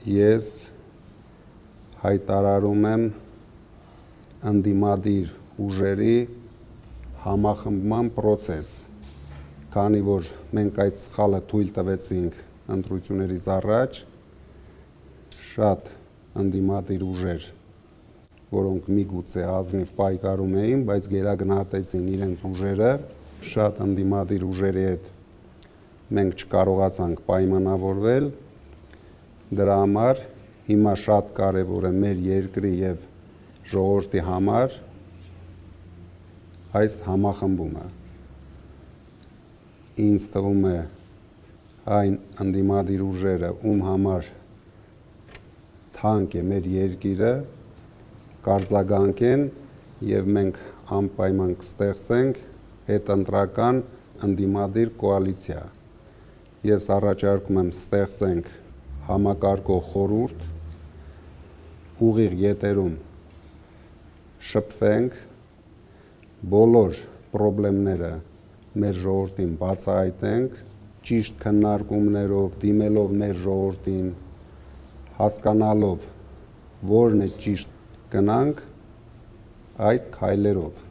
ես հայտարարում եմ ընդդիմադիր ուժերի համախմբման պրոցես, քանի որ մենք այդ սխալը թույլ տվեցինք ընտրություններից առաջ, շատ ընդդիմադիր ուժեր, որոնք միգուցե ազնիվ պայքարում էին, բայց գերագնահատեցին իրենց ուժերը, շատ ընդդիմադիր ուժերի հետ մենք չկարողացանք պայմանավորվել, դրա համար հիմա շատ կարևոր է մեր երկրի եւ ժողովրդի համար այս համախմբումը։ Ինձ թվում է այն ընդդիմադիր ուժերը, ում համար թանկ է մեր երկիրը, կարձագանքեն եւ մենք անպայման կստեղծենք հետընտրական ընդդիմադիր կոալիցիա։ Ես առաջարկում եմ ստեղծենք համակարգող խորհուրդ, ուղիղ եթերում շփվենք, բոլոր պրոբլեմները մեր ժողովրդին բացահայտենք, ճիշտ քննարկումներով, դիմելով մեր ժողովրդին, հասկանալով որն է ճիշտ, գնանք այդ քայլերով։